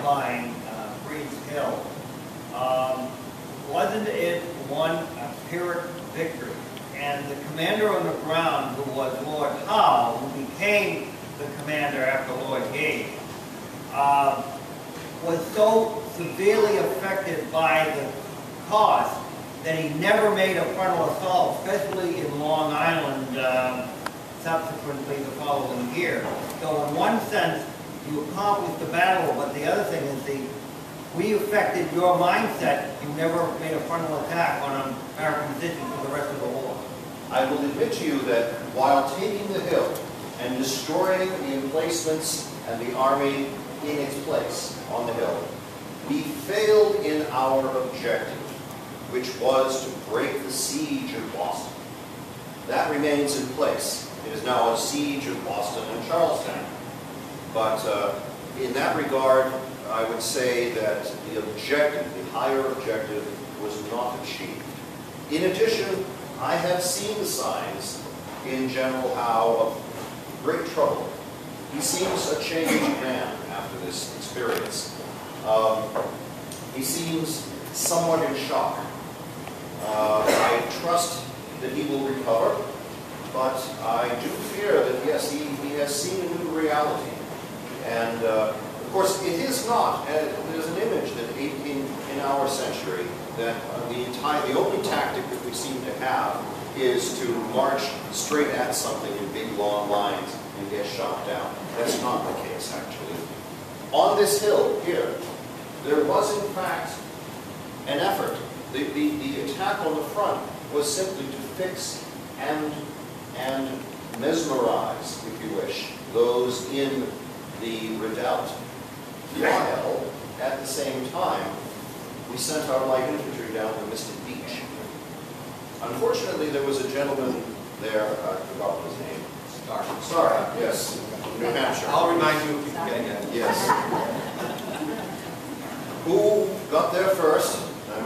occupying Breed's Hill, wasn't it one Pyrrhic victory? And the commander on the ground, who was Lord Howe, who became the commander after Lord Gage, was so severely affected by the cost that he never made a frontal assault, especially in Long Island subsequently the following year. So in one sense, you accomplished the battle, but the other thing is we affected your mindset. You never made a frontal attack on American position for the rest of the war. I will admit to you that while taking the hill and destroying the emplacements and the army in its place on the hill, we failed in our objective, which was to break the siege of Boston. That remains in place. It is now a siege of Boston and Chaarlestown. But in that regard, I would say that the objective, the higher objective, was not achieved. In addition, I have seen the signs in General Howe of great trouble. He seems a changed man after this experience. He seems somewhat in shock. I trust that he will recover, but I do fear that, yes, he has seen a new reality. And, of course, it is not, there's an image that in our century that the only tactic that we seem to have is to march straight at something in big, long lines and get shot down. That's not the case, actually. On this hill here, there was, in fact, an effort. The attack on the front was simply to fix and mesmerize, if you wish, those in the redoubt. While, at the same time, we sent our light infantry down to Mystic Beach. Unfortunately, there was a gentleman there, I forgot his name. Stark, yes, New Hampshire. I'll remind you if you can get it. Yes. Who got there first. I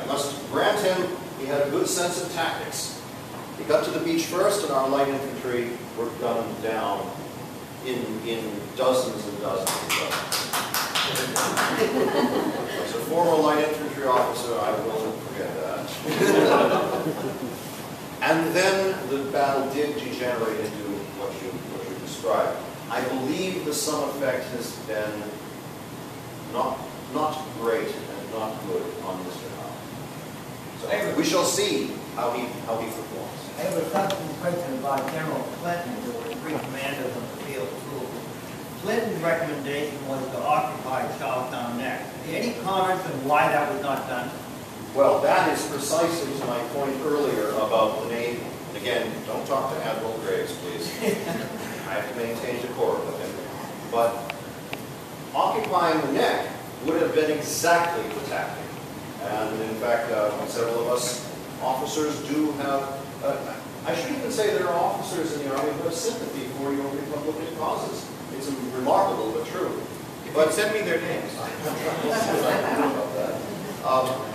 must grant him, he had a good sense of tactics. He got to the beach first, and our light infantry were gunned down in dozens and dozens of them. As a former light infantry officer, I will not forget that. And then the battle did degenerate into what you described. I believe the sum effect has been not great and not good on Mr. Howe. So we shall see how he performs. I have a subsequent question about General Clinton, who was three commanders on the field too. Clinton's recommendation was to occupy Chaarlestown next. Any comments on why that was not done? Well, that is precisely to my point earlier about the Navy. And again, don't talk to Admiral Graves, please. I have to maintain decorum with him. But occupying the neck would have been exactly the tactic. And in fact, several of us officers do have, I should even say there are officers in the Army who have sympathy for your Republican causes. It's remarkable but true. But send me their names.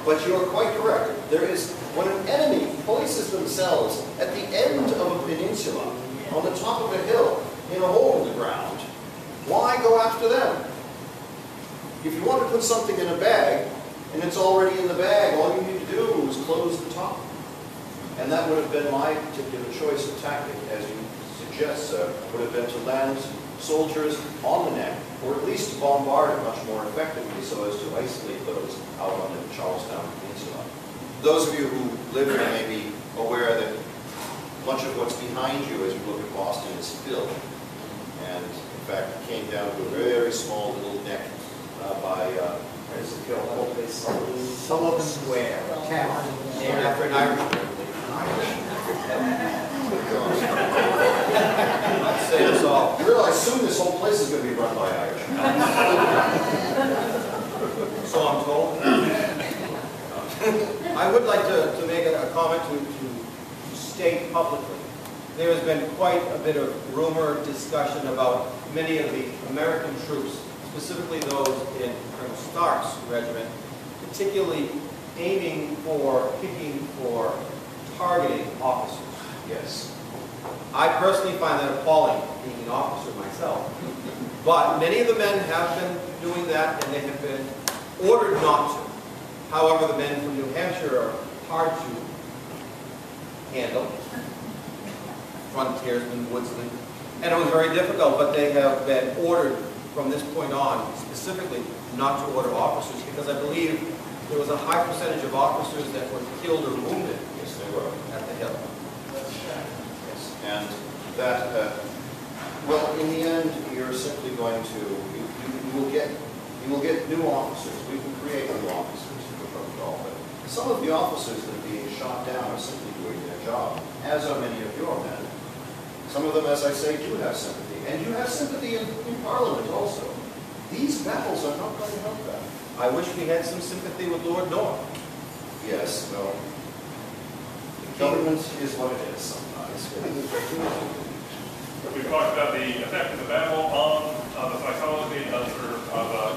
But you're quite correct. There is, when an enemy places themselves at the end of a peninsula, on the top of a hill, in a hole in the ground, why go after them? If you want to put something in a bag, and it's already in the bag, all you need to do is close the top. And that would have been my particular choice of tactic, as you suggest, would have been to land soldiers on the neck, or at least to bombard it much more effectively so as to isolate those out on the Chaarlestown Peninsula. Those of you who live here may be aware that much of what's behind you as you look at Boston is filled. And in fact, it came down to a very small little neck by Sullivan Square. Named after an Irishman. Say this all. You realize soon this whole place is going to be run by Irish. So I'm told. I would like to make a comment to state publicly. There has been quite a bit of rumor, discussion about many of the American troops, specifically those in Colonel Stark's regiment, particularly aiming for, picking for, targeting officers. Yes. I personally find that appalling, being an officer myself. But many of the men have been doing that, and they have been ordered not to. However, the men from New Hampshire are hard to handle, frontiersmen, woodsmen, and it was very difficult, but they have been ordered from this point on, specifically, not to order officers, because I believe there was a high percentage of officers that were killed or wounded. Yes, they were. At the Hill. Yes, and that, well, in the end, you're simply going to, you will get new officers. We can create new officers for protocol, but some of the officers that are being shot down are simply doing their job, as are many of your men. Some of them, as I say, do have sympathy, and you have sympathy in Parliament also. These battles are not going to help that. I wish we had some sympathy with Lord North. Yes, well, government is what it is sometimes. We've talked about the effect of the battle on the psychology of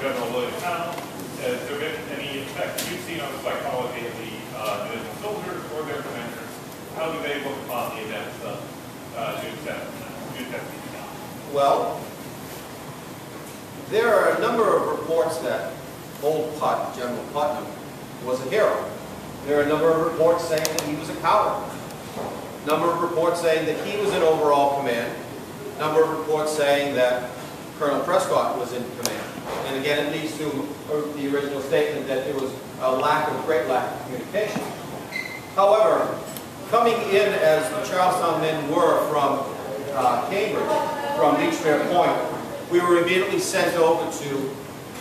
General William Howe. Has there been any effect you've seen on the psychology of the division soldiers or their commanders? How do they look upon the events of June 17th? Well, there are a number of reports that old Putt, General Putnam, was a hero. There are a number of reports saying that he was a coward. A number of reports saying that he was in overall command. A number of reports saying that Colonel Prescott was in command. And again, it leads to the original statement that there was a great lack of communication. However, coming in as the Chaarlestown men were from Cambridge, from Beechmere Point, we were immediately sent over to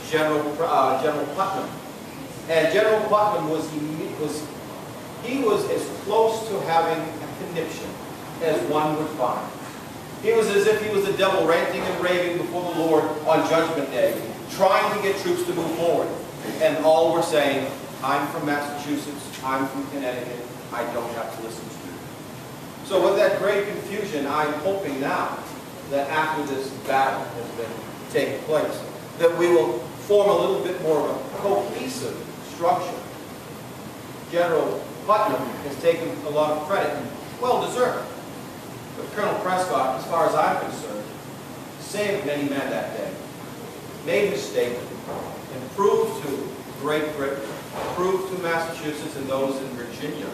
General Putnam. And General Putnam was as close to having a conniption as one would find. He was as if he was the devil ranting and raving before the Lord on Judgment Day, trying to get troops to move forward. And all were saying, I'm from Massachusetts, I'm from Connecticut, I don't have to listen to you. So with that great confusion, I'm hoping now that after this battle has been taking place, that we will form a little bit more of a cohesive structure. General Putnam has taken a lot of credit, and well deserved. But Colonel Prescott, as far as I'm concerned, saved many men that day, made his statement, and proved to Great Britain, proved to Massachusetts and those in Virginia,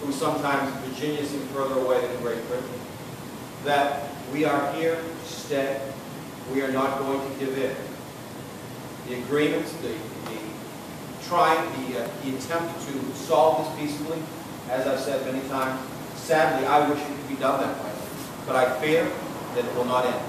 who sometimes Virginia seems further away than Great Britain, that we are here to stay. We are not going to give in. The agreements, the attempt to solve this peacefully, as I've said many times, sadly, I wish it could be done that way. But I fear that it will not end.